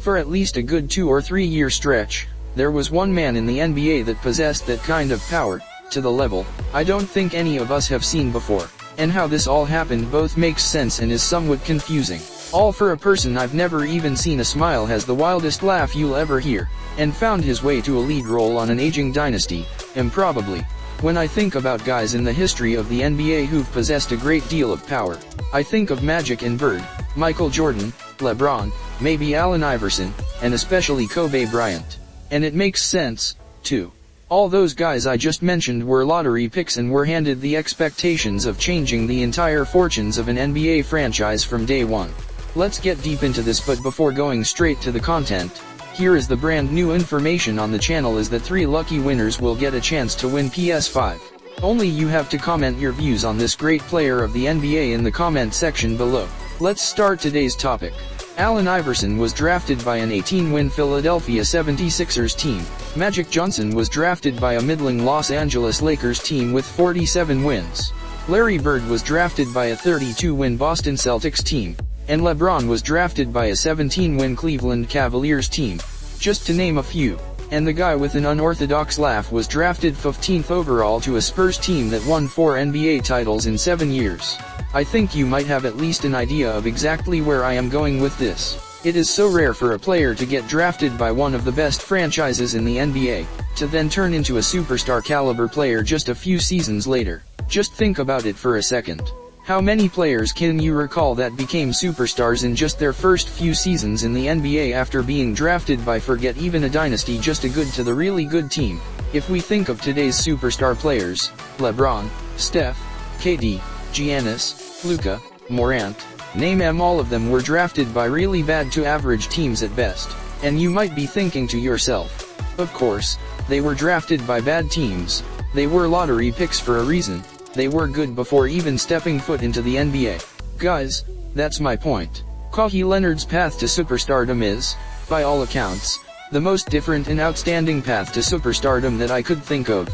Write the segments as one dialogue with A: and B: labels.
A: For at least a good 2 or 3 year stretch, there was one man in the NBA that possessed that kind of power, to the level I don't think any of us have seen before. And how this all happened both makes sense and is somewhat confusing. All for a person I've never even seen a smile, has the wildest laugh you'll ever hear, and found his way to a lead role on an aging dynasty, improbably. When I think about guys in the history of the NBA who've possessed a great deal of power, I think of Magic and Bird, Michael Jordan, LeBron, maybe Allen Iverson, and especially Kobe Bryant. And it makes sense, too. All those guys I just mentioned were lottery picks and were handed the expectations of changing the entire fortunes of an NBA franchise from day one. Let's get deep into this, but before going straight to the content, here is the brand new information on the channel is that 3 lucky winners will get a chance to win PS5. Only you have to comment your views on this great player of the NBA in the comment section below. Let's start today's topic. Allen Iverson was drafted by an 18-win Philadelphia 76ers team. Magic Johnson was drafted by a middling Los Angeles Lakers team with 47 wins. Larry Bird was drafted by a 32-win Boston Celtics team. And LeBron was drafted by a 17-win Cleveland Cavaliers team. Just to name a few. And the guy with an unorthodox laugh was drafted 15th overall to a Spurs team that won 4 NBA titles in 7 years. I think you might have at least an idea of exactly where I am going with this. It is so rare for a player to get drafted by one of the best franchises in the NBA, to then turn into a superstar caliber player just a few seasons later. Just think about it for a second. How many players can you recall that became superstars in just their first few seasons in the NBA after being drafted by, forget even a dynasty, just a good to the really good team? If we think of today's superstar players, LeBron, Steph, KD, Giannis, Luka, Morant, name them, all of them were drafted by really bad to average teams at best. And you might be thinking to yourself, of course, they were drafted by bad teams, they were lottery picks for a reason. They were good before even stepping foot into the NBA. Guys, that's my point. Kawhi Leonard's path to superstardom is, by all accounts, the most different and outstanding path to superstardom that I could think of.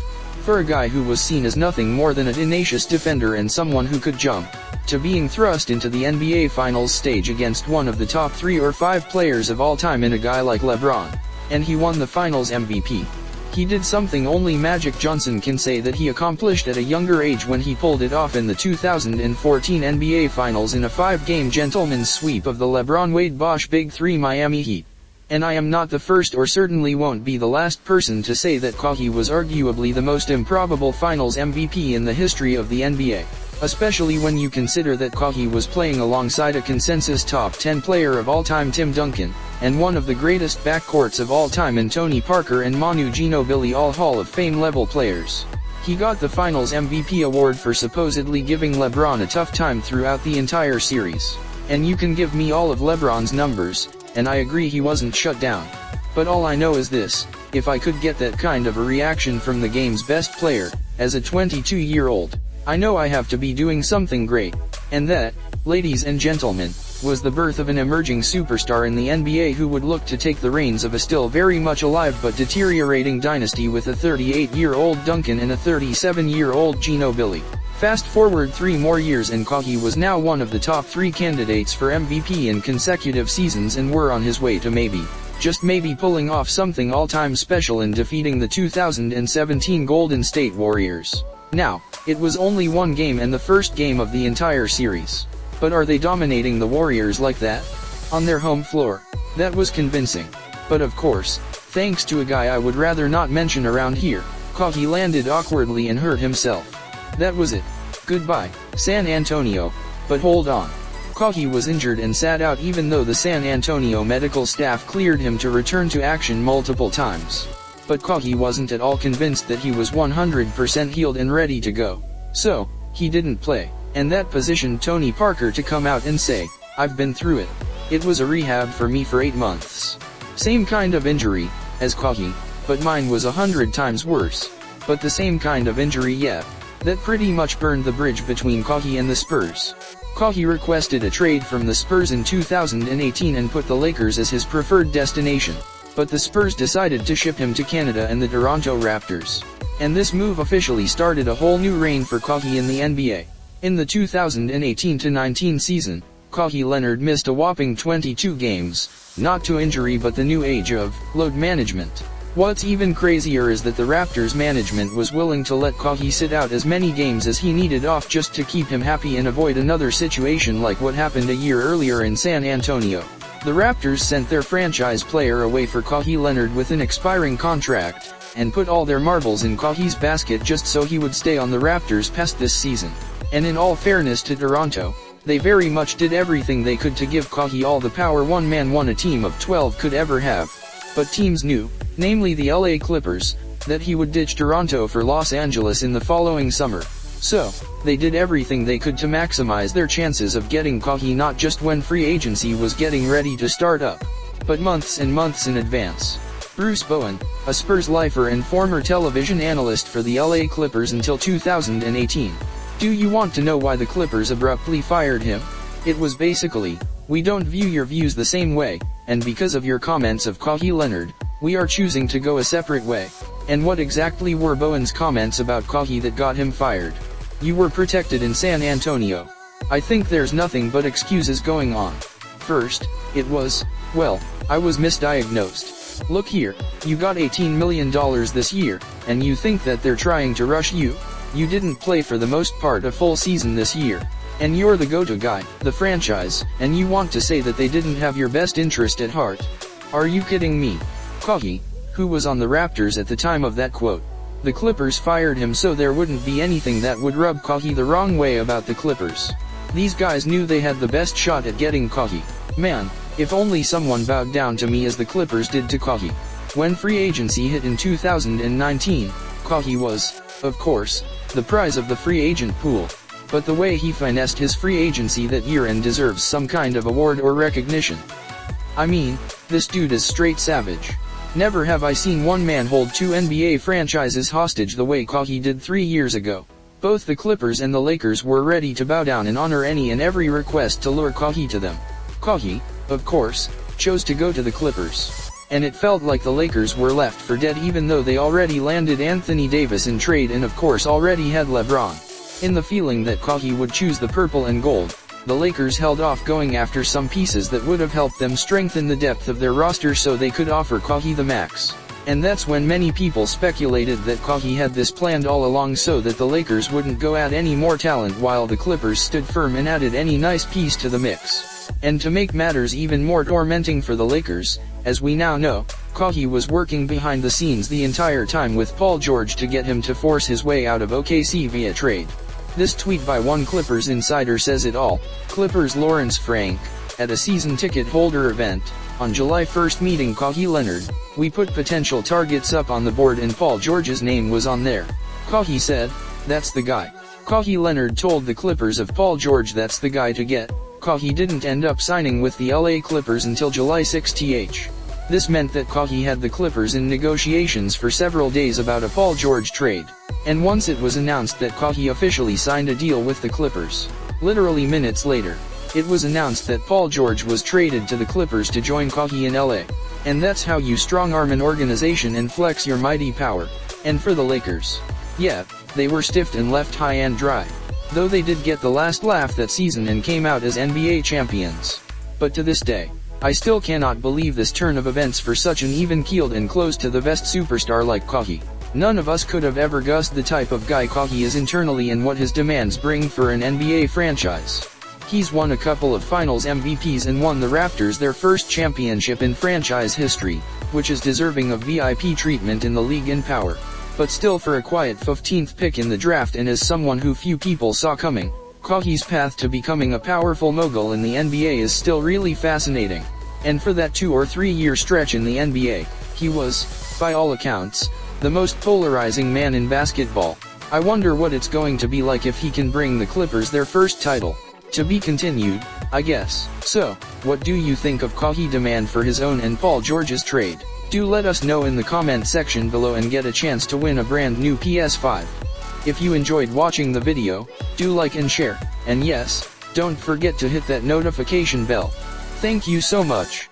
A: For a guy who was seen as nothing more than a tenacious defender and someone who could jump, to being thrust into the NBA Finals stage against one of the top 3 or 5 players of all time in a guy like LeBron. And he won the Finals MVP. He did something only Magic Johnson can say that he accomplished at a younger age when he pulled it off in the 2014 NBA Finals in a 5-game gentleman's sweep of the LeBron-Wade-Bosh Big Three Miami Heat. And I am not the first, or certainly won't be the last person to say that Kawhi was arguably the most improbable Finals MVP in the history of the NBA. Especially when you consider that Kawhi was playing alongside a consensus top 10 player of all time, Tim Duncan, and one of the greatest backcourts of all time in Tony Parker and Manu Ginobili, all Hall of Fame level players. He got the Finals MVP award for supposedly giving LeBron a tough time throughout the entire series. And you can give me all of LeBron's numbers, and I agree he wasn't shut down. But all I know is this: if I could get that kind of a reaction from the game's best player, as a 22-year-old, I know I have to be doing something great. And that, ladies and gentlemen, was the birth of an emerging superstar in the NBA who would look to take the reins of a still very much alive but deteriorating dynasty with a 38-year-old Duncan and a 37-year-old Ginobili. Fast forward 3 more years and Kawhi was now one of the top 3 candidates for MVP in consecutive seasons and were on his way to maybe, just maybe, pulling off something all-time special in defeating the 2017 Golden State Warriors. Now, it was only one game and the first game of the entire series. But are they dominating the Warriors like that? On their home floor? That was convincing. But of course, thanks to a guy I would rather not mention around here, Kawhi landed awkwardly and hurt himself. That was it. Goodbye, San Antonio. But hold on. Kawhi was injured and sat out even though the San Antonio medical staff cleared him to return to action multiple times. But Kawhi wasn't at all convinced that he was 100% healed and ready to go. So, he didn't play. And that positioned Tony Parker to come out and say, "I've been through it. It was a rehab for me for 8 months. Same kind of injury as Kawhi, but mine was 100 times worse. But the same kind of injury, yeah. That pretty much burned the bridge between Kawhi and the Spurs." Kawhi requested a trade from the Spurs in 2018 and put the Lakers as his preferred destination. But the Spurs decided to ship him to Canada and the Toronto Raptors. And this move officially started a whole new reign for Kawhi in the NBA. In the 2018-19 season, Kawhi Leonard missed a whopping 22 games, not to injury but the new age of load management. What's even crazier is that the Raptors management was willing to let Kawhi sit out as many games as he needed off just to keep him happy and avoid another situation like what happened a year earlier in San Antonio. The Raptors sent their franchise player away for Kawhi Leonard with an expiring contract, and put all their marbles in Kawhi's basket just so he would stay on the Raptors past this season. And in all fairness to Toronto, they very much did everything they could to give Kawhi all the power one man on a team of 12 could ever have. But teams knew, namely the LA Clippers, that he would ditch Toronto for Los Angeles in the following summer. So, they did everything they could to maximize their chances of getting Kawhi not just when free agency was getting ready to start up, but months and months in advance. Bruce Bowen, a Spurs lifer and former television analyst for the LA Clippers until 2018. Do you want to know why the Clippers abruptly fired him? It was basically, "We don't view your views the same way, and because of your comments of Kawhi Leonard, we are choosing to go a separate way." And what exactly were Bowen's comments about Kawhi that got him fired? "You were protected in San Antonio. I think there's nothing but excuses going on. First, it was, well, I was misdiagnosed. Look here, you got $18 million this year, and you think that they're trying to rush you? You didn't play for the most part a full season this year. And you're the go-to guy, the franchise, and you want to say that they didn't have your best interest at heart? Are you kidding me?" Kawhi, who was on the Raptors at the time of that quote. The Clippers fired him so there wouldn't be anything that would rub Kawhi the wrong way about the Clippers. These guys knew they had the best shot at getting Kawhi. Man, if only someone bowed down to me as the Clippers did to Kawhi. When free agency hit in 2019, Kawhi was, of course, the prize of the free agent pool. But the way he finessed his free agency that year and deserves some kind of award or recognition. I mean, this dude is straight savage. Never have I seen one man hold two NBA franchises hostage the way Kawhi did 3 years ago. Both the Clippers and the Lakers were ready to bow down and honor any and every request to lure Kawhi to them. Kawhi, of course, chose to go to the Clippers. And it felt like the Lakers were left for dead even though they already landed Anthony Davis in trade and of course already had LeBron. In the feeling that Kawhi would choose the purple and gold, the Lakers held off going after some pieces that would have helped them strengthen the depth of their roster so they could offer Kawhi the max. And that's when many people speculated that Kawhi had this planned all along so that the Lakers wouldn't go at any more talent while the Clippers stood firm and added any nice piece to the mix. And to make matters even more tormenting for the Lakers, as we now know, Kawhi was working behind the scenes the entire time with Paul George to get him to force his way out of OKC via trade. This tweet by one Clippers insider says it all. Clippers Lawrence Frank, at a season ticket holder event, on July 1st meeting Kawhi Leonard, "We put potential targets up on the board and Paul George's name was on there. Kawhi said, that's the guy." Kawhi Leonard told the Clippers of Paul George that's the guy to get. Kawhi didn't end up signing with the LA Clippers until July 6th. This meant that Kawhi had the Clippers in negotiations for several days about a Paul George trade. And once it was announced that Kawhi officially signed a deal with the Clippers, literally minutes later, it was announced that Paul George was traded to the Clippers to join Kawhi in LA. And that's how you strong-arm an organization and flex your mighty power. And for the Lakers, yeah, they were stiffed and left high and dry. Though they did get the last laugh that season and came out as NBA champions. But to this day, I still cannot believe this turn of events for such an even-keeled and close-to-the-vest superstar like Kawhi. None of us could have ever guessed the type of guy Kawhi is internally and what his demands bring for an NBA franchise. He's won a couple of finals MVPs and won the Raptors their first championship in franchise history, which is deserving of VIP treatment in the league in power. But still, for a quiet 15th pick in the draft and as someone who few people saw coming, Kawhi's path to becoming a powerful mogul in the NBA is still really fascinating. And for that 2 or 3 year stretch in the NBA, he was, by all accounts, the most polarizing man in basketball. I wonder what it's going to be like if he can bring the Clippers their first title. To be continued, I guess. So, what do you think of Kawhi's demand for his own and Paul George's trade? Do let us know in the comment section below and get a chance to win a brand new PS5. If you enjoyed watching the video, do like and share, and yes, don't forget to hit that notification bell. Thank you so much.